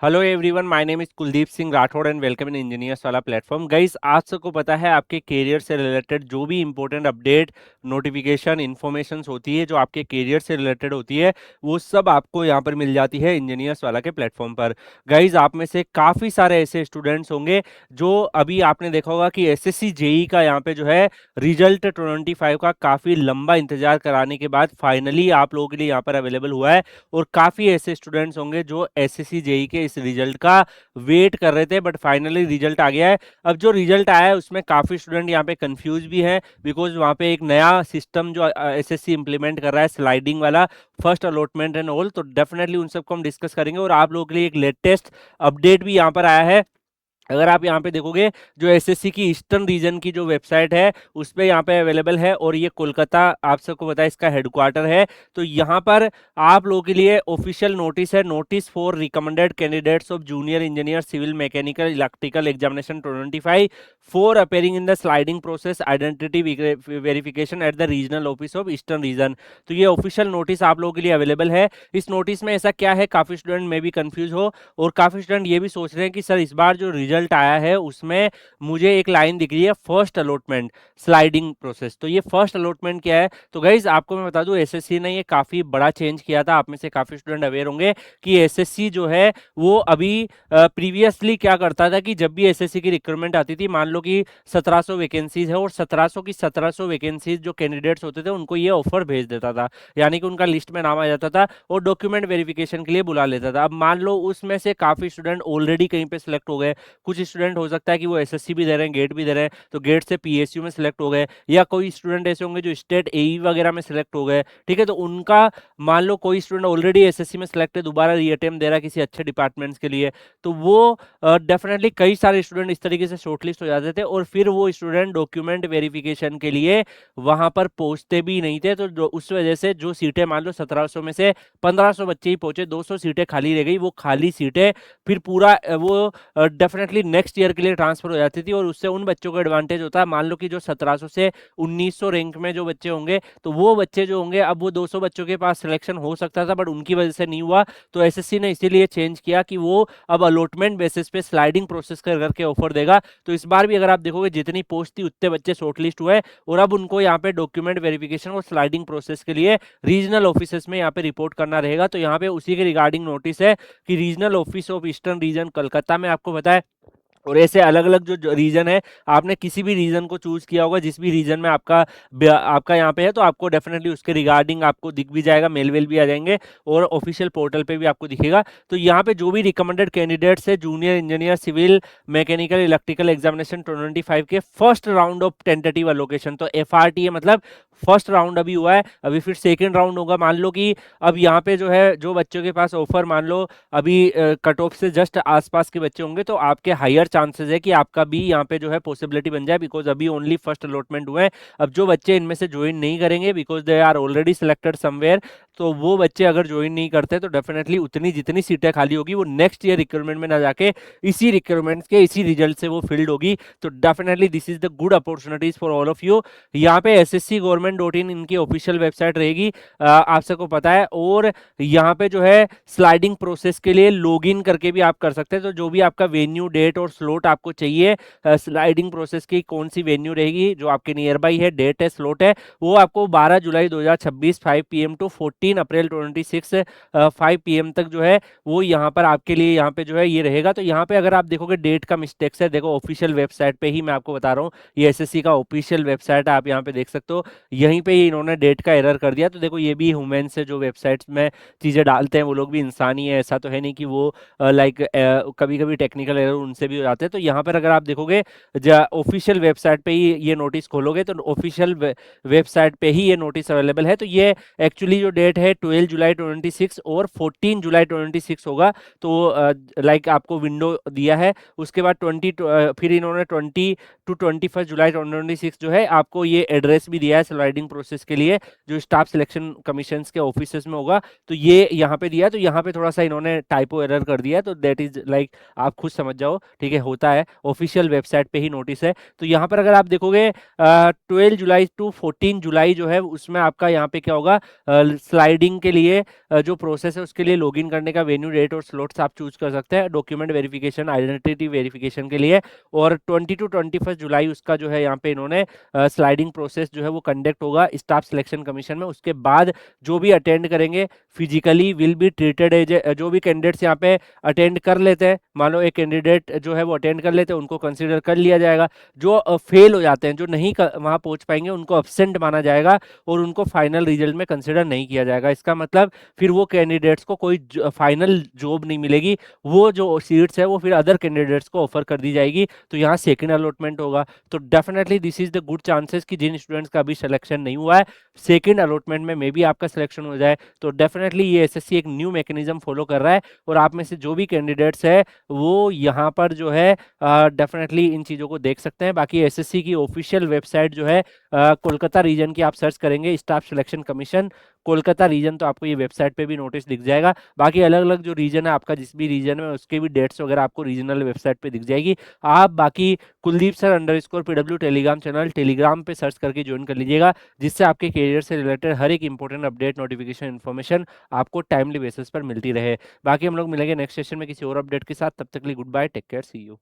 Hello everyone, my name is Kuldeep Singh Rathore and welcome in engineers वाला platform. Guys, आज सबको पता है आपके करियर से रिलेटेड जो भी इंपॉर्टेंट अपडेट, नोटिफिकेशन, इन्फॉर्मेशंस होती है जो आपके करियर से रिलेटेड होती है, वो सब आपको यहाँ पर मिल जाती है इंजीनियर्स वाला के प्लेटफॉर्म पर। गाइस, आप में से काफ़ी सारे ऐसे स्टूडेंट्स होंगे जो अभी आपने देखा होगा कि एसएससी जेई का यहाँ पे जो है रिजल्ट 25 का काफ़ी लंबा इंतजार कराने के बाद फाइनली आप लोगों के लिए यहाँ पर अवेलेबल हुआ है। और काफी ऐसे स्टूडेंट्स होंगे जो एसएससी जेई के इस रिजल्ट का वेट कर रहे थे, बट फाइनली रिजल्ट आ गया है। अब जो रिजल्ट आया है उसमें काफी स्टूडेंट यहाँ पे कंफ्यूज भी हैं, बिकॉज वहाँ पे एक नया सिस्टम जो एसएससी इंप्लीमेंट कर रहा है, स्लाइडिंग वाला फर्स्ट अलॉटमेंट एंड ऑल, तो डेफिनेटली उन सबको हम डिस्कस करेंगे। और आप लोगों के लिए एक लेटेस्ट अपडेट भी यहाँ पर आया है। अगर आप यहाँ पे देखोगे, जो एसएससी की ईस्टर्न रीजन की जो वेबसाइट है उस पे यहाँ पे अवेलेबल है, और ये कोलकाता आप सबको पता है इसका हेडक्वार्टर है। तो यहाँ पर आप लोगों के लिए ऑफिशियल नोटिस है, notice for recommended candidates of junior engineer civil mechanical electrical examination 25 for appearing in the sliding process identity verification at the regional office of eastern region. तो ये ऑफिशियल नोटिस आप लोगों के लिए अवेलेबल है। इस notice में ऐसा क्या है, काफी स्टूडेंट में भी कंफ्यूज हो, और काफी स्टूडेंट ये भी सोच रहे हैं कि सर इस बार जो रिजल्ट आया है उसमें मुझे एक लाइन दिख रही है फर्स्ट अलॉटमेंट स्लाइडिंग प्रोसेस। तो ये फर्स्ट अलॉटमेंट क्या है? तो गाइज आपको मैं बता दूं, एसएससी ने ये काफी बड़ा चेंज किया था। आप में से काफी स्टूडेंट अवेयर होंगे कि एसएससी जो है वो अभी प्रीवियसली क्या करता था कि जब भी एसएससी की रिक्रूटमेंट आती थी, मान लो कि 1700 वैकेंसीज है और 1700 की 1700 वैकेंसीज जो कैंडिडेट्स होते थे उनको ये ऑफर भेज देता था, यानी कि उनका लिस्ट में नाम आ जाता था और डॉक्यूमेंट वेरिफिकेशन के लिए बुला लेता था। अब मान लो उसमें से काफी स्टूडेंट ऑलरेडी कहीं पे सिलेक्ट हो गए, कुछ स्टूडेंट हो सकता है कि वो एसएससी भी दे रहे हैं, गेट भी दे रहे हैं, तो गेट से पीएसयू में सिलेक्ट हो गए, या कोई स्टूडेंट ऐसे होंगे जो स्टेट एई वगैरह में सिलेक्ट हो गए। ठीक है, तो उनका मान लो कोई स्टूडेंट ऑलरेडी एसएससी में सिलेक्ट है, दोबारा रीअटेम्प्ट दे रहा है किसी अच्छे डिपार्टमेंट्स के लिए, तो वो डेफिनेटली कई सारे स्टूडेंट इस तरीके से शॉर्टलिस्ट हो जाते थे, और फिर वो स्टूडेंट डॉक्यूमेंट वेरिफिकेशन के लिए वहां पर पहुंचते भी नहीं थे। तो उस वजह से जो सीटें मान लो 1700 में से 1500 बच्चे ही पहुंचे, 200 सीटें खाली रह गई। वो खाली सीटें फिर पूरा वो डेफिनेटली नेक्स्ट ईयर के लिए ट्रांसफर हो जाती थी, और उससे उन बच्चों को एडवांटेज होता है। मान लो कि जो 1700 से 1900 रैंक में जो बच्चे होंगे, तो वो बच्चे जो होंगे, अब वो 200 बच्चों के पास सिलेक्शन हो सकता था, बट उनकी वजह से नहीं हुआ। तो एसएससी ने इसीलिए चेंज किया कि वो अब अलॉटमेंट बेसिस पे स्लाइडिंग प्रोसेस कर करके ऑफर देगा। तो इस बार भी अगर आप देखोगे, जितनी पोस्ट थी उतने बच्चे शॉर्टलिस्ट हुए, और अब उनको यहाँ पे डॉक्यूमेंट वेरिफिकेशन और स्लाइडिंग प्रोसेस के लिए रीजनल ऑफिस में यहाँ पे रिपोर्ट करना रहेगा। तो यहाँ पे उसी के रिगार्डिंग नोटिस है कि regional office of eastern reason Calcutta में, आपको पता है। और ऐसे अलग अलग जो रीजन है, आपने किसी भी रीजन को चूज किया होगा, जिस भी रीजन में आपका यहाँ पे है, तो आपको डेफिनेटली उसके रिगार्डिंग आपको दिख भी जाएगा, मेल वेल भी आ जाएंगे, और ऑफिशियल पोर्टल पे भी आपको दिखेगा। तो यहाँ पे जो भी रिकमेंडेड कैंडिडेट्स है junior engineer civil mechanical electrical examination 25 के first round of tentative allocation, तो एफआरटीए मतलब फर्स्ट राउंड अभी हुआ है, अभी फिर सेकेंड राउंड होगा। मान लो कि अब यहाँ पे जो है, जो बच्चों के पास ऑफर मान लो अभी कट ऑफ से जस्ट आसपास के बच्चे होंगे, तो आपके हायर चांसेस है कि आपका भी यहाँ पे जो है पॉसिबिलिटी बन जाए, बिकॉज अभी ओनली फर्स्ट अलॉटमेंट हुए हैं। अब जो बच्चे इनमें से ज्वाइन नहीं करेंगे because they are already selected somewhere, तो वो बच्चे अगर ज्वाइन नहीं करते तो डेफिनेटली उतनी जितनी सीटें खाली होगी वो नेक्स्ट ईयर रिक्रूटमेंट में ना जाके इसी रिक्रूटमेंट के इसी रिजल्ट से वो फिल्ड होगी। तो definitely this is the good opportunities for all of you. यहाँ पे sscgovernment.in इनकी ऑफिशियल वेबसाइट रहेगी, आप सबको पता है। और यहाँ पे जो है स्लाइडिंग प्रोसेस के लिए लॉगिन करके भी आप कर सकते हैं। तो जो भी आपका वेन्यू, डेट और स्लॉट आपको चाहिए, स्लाइडिंग प्रोसेस की कौन सी वेन्यू रहेगी जो आपके नियर बाई है, डेट है, स्लॉट है, वो आपको 12 जुलाई 2026 5 PM टू 14 अप्रैल 26 5 PM तक जो है वो यहाँ पर आपके लिए यहाँ पे जो है ये रहेगा। तो यहाँ पे अगर आप देखोगे डेट का मिस्टेक्स है, देखो ऑफिशियल वेबसाइट पे ही मैं आपको बता रहा हूँ, ये एसएससी का ऑफिशियल वेबसाइट है, आप यहाँ पे देख सकते हो, यहीं पे ही इन्होंने डेट का एरर कर दिया। तो देखो ये भी ह्यूमन से जो वेबसाइट्स में चीजें डालते हैं वो लोग भी इंसान ही है, ऐसा तो है नहीं कि वो लाइक कभी कभी टेक्निकल एरर उनसे भी हो जाते हैं। तो यहाँ पर अगर आप देखोगे ऑफिशियल वेबसाइट पे ही ये नोटिस खोलोगे तो ऑफिशियल वेबसाइट पे ही ये नोटिस अवेलेबल है। तो ये एक्चुअली जो डेट है 12 जुलाई 26 और 14 जुलाई 26 होगा। तो लाइक आपको विंडो दिया है, उसके बाद 20 फिर इन्होंने 20 टू 21 जुलाई 2026 जो है आपको ये एड्रेस भी दिया है स्लाइडिंग प्रोसेस के लिए, जो स्टाफ सिलेक्शन कमीशन के ऑफिस में होगा। तो ये यहाँ पे दिया है, तो यहाँ पे थोड़ा सा इन्होंने टाइपो एरर कर दिया है, तो दैट इज लाइक आप खुद समझ जाओ, ठीक है, होता है, ऑफिशियल वेबसाइट पे ही नोटिस है। तो यहाँ पर अगर आप देखोगे 12 जुलाई टू 14 जुलाई जो है उसमें आपका यहाँ पे क्या होगा, स्लाइडिंग के लिए जो प्रोसेस है उसके लिए लॉगिन करने का वेन्यू, डेट और स्लॉट्स आप चूज कर सकते हैं डॉक्यूमेंट वेरिफिकेशन, आइडेंटिटी वेरिफिकेशन के लिए। और 20 टू 21 जुलाई उसका जो है यहाँ पे इन्होंने स्लाइडिंग प्रोसेस जो है वो कंडक्ट होगा स्टाफ सिलेक्शन कमीशन में। उसके बाद जो भी अटेंड करेंगे physically will be treated as, जो भी कैंडिडेट्स यहाँ पे अटेंड कर लेते हैं, मान लो एक कैंडिडेट जो है वो अटेंड कर लेते हैं, उनको कंसिडर कर लिया जाएगा। जो फेल हो जाते हैं, जो नहीं वहां पहुंच पाएंगे, उनको अब्सेंट माना जाएगा और उनको फाइनल रिजल्ट में कंसिडर नहीं किया जाएगा। इसका मतलब फिर वो कैंडिडेट्स को कोई फाइनल जॉब नहीं मिलेगी, वो जो सीट्स है वो फिर अदर कैंडिडेट्स को ऑफर कर दी जाएगी। तो यहाँ सेकंड अलॉटमेंट होगा। तो definitely this is the good chances कि जिन स्टूडेंट्स का अभी सिलेक्शन नहीं हुआ है, सेकंड अलॉटमेंट में मे बी आपका सिलेक्शन हो जाए। तो डेफिनेटली ये एसएससी एक न्यू मैकेनिज्म फॉलो कर रहा है और आप में से जो भी कैंडिडेट्स है वो यहाँ पर जो है डेफिनेटली इन चीज़ों को देख सकते हैं। बाकी एसएससी की ऑफिशियल वेबसाइट जो है कोलकाता रीजन की आप सर्च करेंगे staff selection commission Kolkata region, तो आपको ये वेबसाइट पे भी नोटिस दिख जाएगा। बाकी अलग अलग जो रीजन है आपका, जिस भी रीजन में, उसके भी डेट्स वगैरह आपको रीजनल वेबसाइट पे दिख जाएगी। आप बाकी Kuldeep sir underscore PW Telegram channel Telegram पे सर्च करके ज्वाइन कर लीजिएगा, जिससे आपके करियर से रिलेटेड हर एक इंपॉर्टेंट अपडेट, नोटिफिकेशन, इन्फॉर्मेशन आपको टाइमली बेसिस पर मिलती रहे। बाकी हम लोग मिलेंगे नेक्स्ट सेशन में किसी और अपडेट के साथ। तब तक के लिए goodbye, take care, see you.